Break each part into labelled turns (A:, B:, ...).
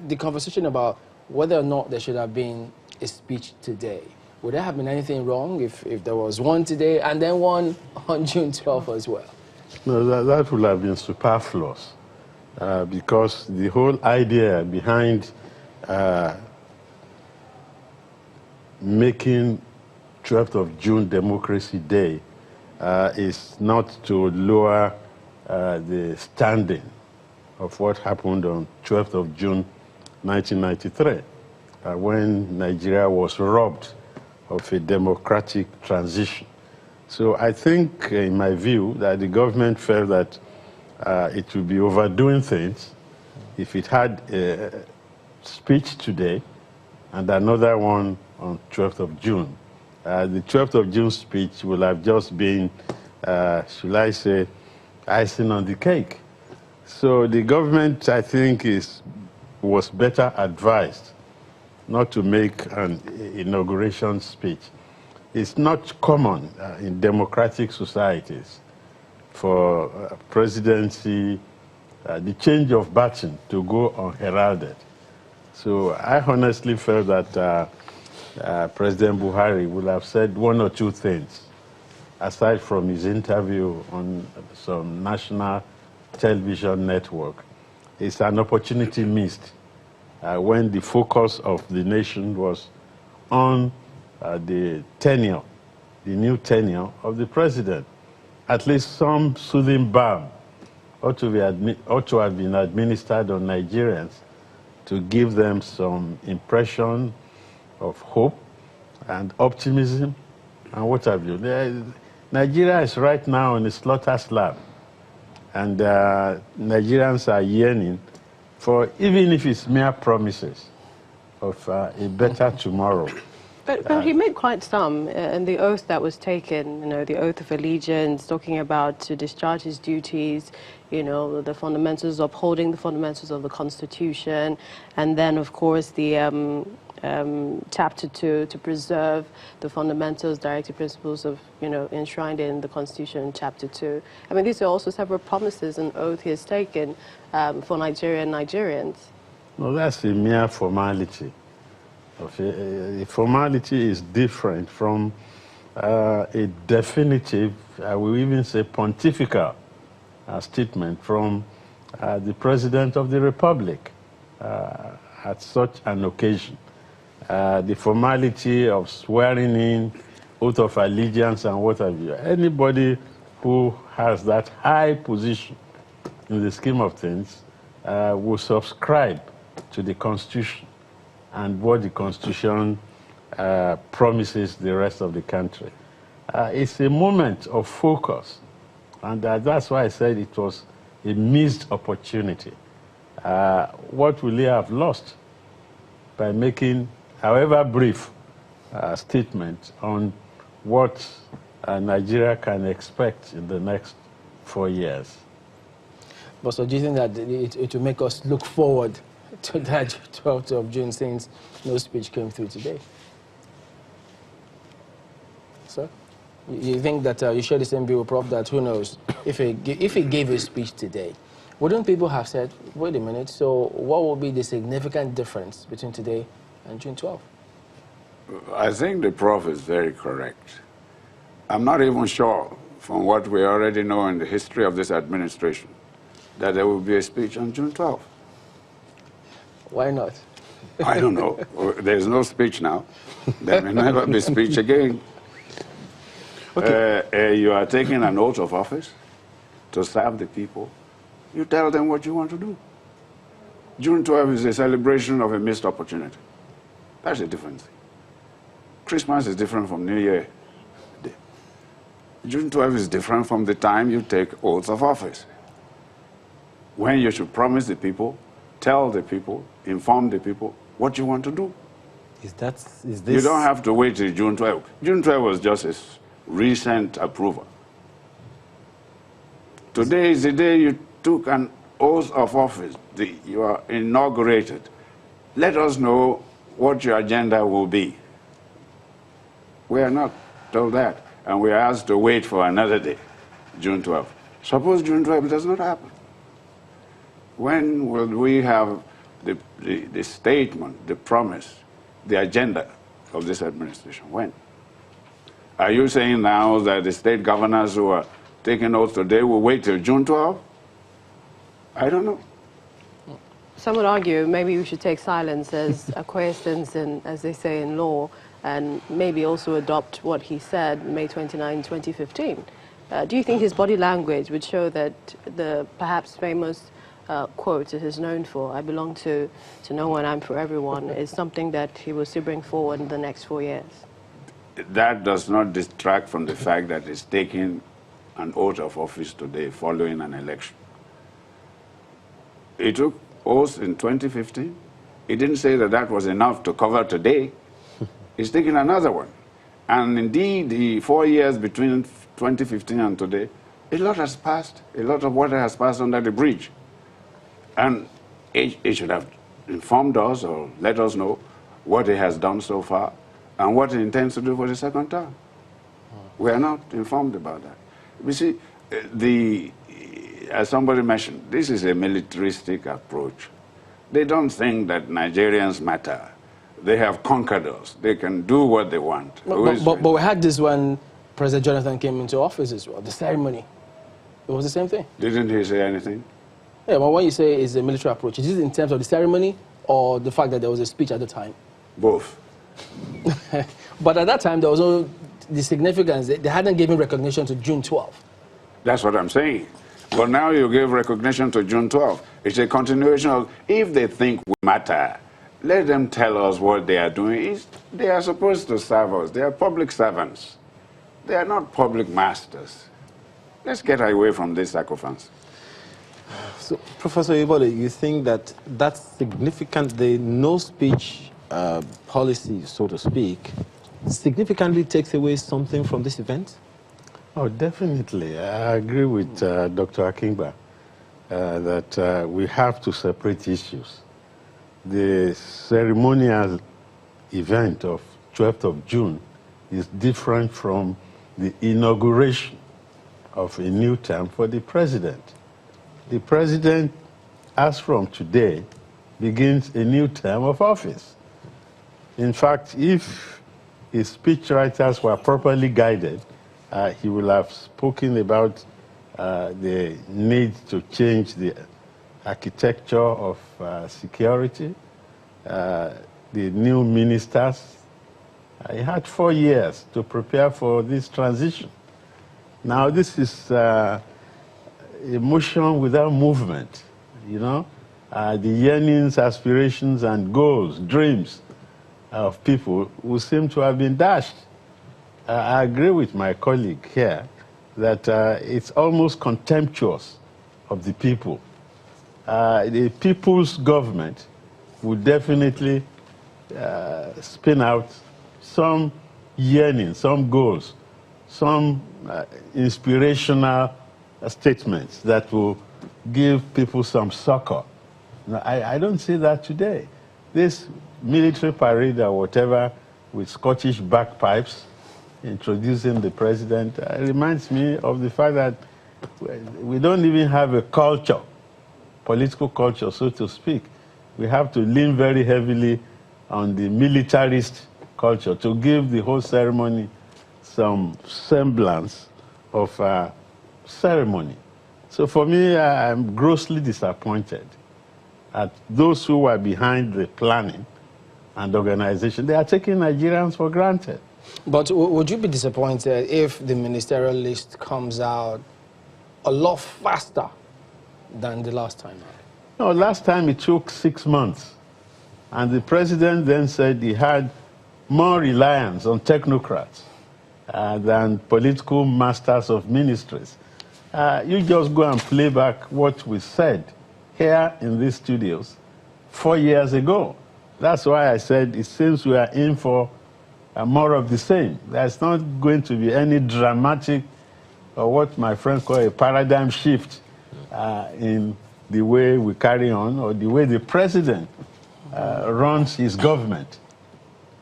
A: the conversation about whether or not there should have been a speech today, would there have been anything wrong if there was one today and then one on June 12th as well?
B: No, that would have been superfluous because the whole idea behind making 12th of June Democracy Day is not to lower the standing of what happened on 12th of June 1993 when Nigeria was robbed of a democratic transition. So I think, in my view, that the government felt that it would be overdoing things if it had a speech today and another one on 12th of June. The 12th of June speech will have just been, should I say, icing on the cake. So the government, I think, was better advised not to make an inauguration speech. It's not common in democratic societies for presidency, the change of baton to go unheralded. So I honestly felt that President Buhari would have said one or two things, aside from his interview on some national television network. It's an opportunity missed when the focus of the nation was on the tenure, the new tenure of the president. At least some soothing balm ought to have been administered on Nigerians to give them some impression of hope and optimism and what have you. Nigeria is right now on a slaughter slab, and Nigerians are yearning for, even if it's mere promises, of a better tomorrow.
C: But he made quite some in the oath that was taken, you know, the oath of allegiance, talking about to discharge his duties, you know, the fundamentals, upholding the fundamentals of the Constitution, and then, of course, the Chapter 2, to preserve the fundamentals, directive principles of, you know, enshrined in the Constitution, Chapter 2. I mean, these are also several promises and oath he has taken for Nigeria and Nigerians.
B: No, that's a mere formality. A formality is different from a definitive, I will even say pontifical statement from the President of the Republic at such an occasion. The formality of swearing in, oath of allegiance and what have you. Anybody who has that high position in the scheme of things will subscribe to the Constitution and what the Constitution promises the rest of the country. It's a moment of focus, and that's why I said it was a missed opportunity. What will he have lost by making, however brief, statement on what Nigeria can expect in the next 4 years?
A: But so do you think that it will make us look forward to that 12th of June, since no speech came through today? Sir? You think that you share the same view, Prof, that who knows, if he gave a speech today, wouldn't people have said, wait a minute, so what will be the significant difference between today and June 12th?
D: I think the Prof is very correct. I'm not even sure, from what we already know in the history of this administration, that there will be a speech on June 12th.
A: Why not?
D: I don't know. There's no speech now. There may never be speech again. Okay. You are taking an oath of office to serve the people. You tell them what you want to do. June 12th is a celebration of a missed opportunity. That's a different thing. Christmas is different from New Year Day. June 12th is different from the time you take oaths of office, when you should promise the people, tell the people, inform the people what you want to do.
E: Is this...
D: You don't have to wait till June 12th. June 12th was just a recent approval. Today is the day you took an oath of office. You are inaugurated. Let us know what your agenda will be. We are not told that, and we are asked to wait for another day, June 12th. Suppose June 12th does not happen. When will we have the statement, the promise, the agenda of this administration? When? Are you saying now that the state governors who are taking oath today will wait till June 12? I don't know.
C: Some would argue maybe we should take silence as acquiescence, as they say in law, and maybe also adopt what he said May 29, 2015. Do you think his body language would show that the perhaps famous quote that he's known for, "I belong to no one, I'm for everyone," is something that he will still bring forward in the next 4 years?
D: That does not distract from the fact that he's taking an oath of office today following an election. He took oath in 2015. He didn't say that that was enough to cover today. He's taking another one. And indeed, the 4 years between 2015 and today, a lot has passed. A lot of water has passed under the bridge. And he should have informed us or let us know what he has done so far and what he intends to do for the second term. We are not informed about that. You see, as somebody mentioned, this is a militaristic approach. They don't think that Nigerians matter. They have conquered us. They can do what they want.
A: But we had this when President Jonathan came into office as well, the ceremony. It was the same thing.
D: Didn't he say anything?
A: Yeah, but when you say it's a military approach, is it in terms of the ceremony or the fact that there was a speech at the time?
D: Both.
A: But at that time, there was no the significance. They hadn't given recognition to June 12th.
D: That's what I'm saying. But now you give recognition to June 12th. It's a continuation of, if they think we matter, let them tell us what they are doing. They are supposed to serve us. They are public servants. They are not public masters. Let's get away from this sacrifice.
E: So, Professor Oyebode, you think that that's significant, the no-speech policy, so to speak, significantly takes away something from this event?
B: Oh, definitely. I agree with Dr. Akingba that we have to separate issues. The ceremonial event of 12th of June is different from the inauguration of a new term for the president. The president, as from today, begins a new term of office. In fact, if his speechwriters were properly guided, he will have spoken about the need to change the architecture of security, the new ministers. He had 4 years to prepare for this transition. Now, this is a motion without movement, you know. The yearnings, aspirations, and goals, dreams of people who seem to have been dashed. I agree with my colleague here that it's almost contemptuous of the people. The people's government would definitely spin out some yearning, some goals, some inspirational statements that will give people some succor. Now, I don't see that today. This military parade or whatever with Scottish bagpipes introducing the president reminds me of the fact that we don't even have a culture, political culture, so to speak. We have to lean very heavily on the militarist culture to give the whole ceremony some semblance of ceremony. So for me, I'm grossly disappointed at those who are behind the planning and organization. They are taking Nigerians for granted.
A: But would you be disappointed if the ministerial list comes out a lot faster than the last time?
B: No, last time it took 6 months. And the president then said he had more reliance on technocrats than political masters of ministries. You just go and play back what we said here in these studios 4 years ago. That's why I said it seems we are in for more of the same. There's not going to be any dramatic, or what my friends call a paradigm shift in the way we carry on, or the way the president runs his government.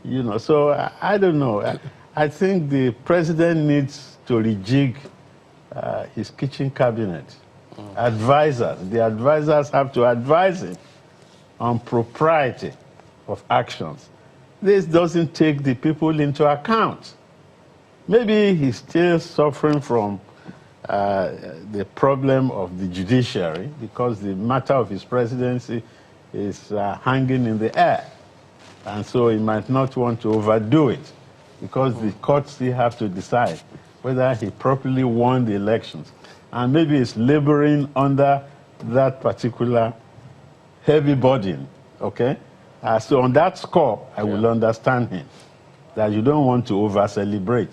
B: You know, so I don't know. I think the president needs to rejig his kitchen cabinet. Advisors, the advisors have to advise him on propriety of actions. This doesn't take the people into account. Maybe he's still suffering from the problem of the judiciary because the matter of his presidency is hanging in the air. And so he might not want to overdo it because the courts still have to decide whether he properly won the elections. And maybe he's laboring under that particular heavy burden, okay? So on that score, I will understand him, that you don't want to over-celebrate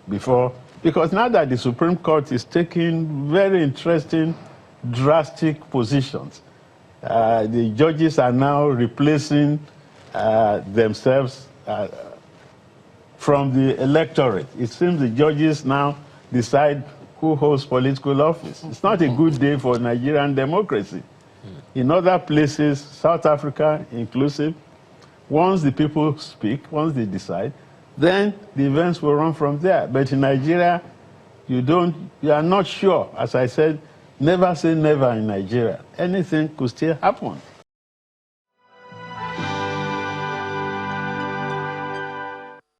B: before, because now that the Supreme Court is taking very interesting, drastic positions, the judges are now replacing themselves from the electorate. It seems the judges now decide who holds political office. It's not a good day for Nigerian democracy. In other places, South Africa inclusive, once the people speak, once they decide, then the events will run from there. But in Nigeria, you are not sure. As I said, never say never in Nigeria. Anything could still happen.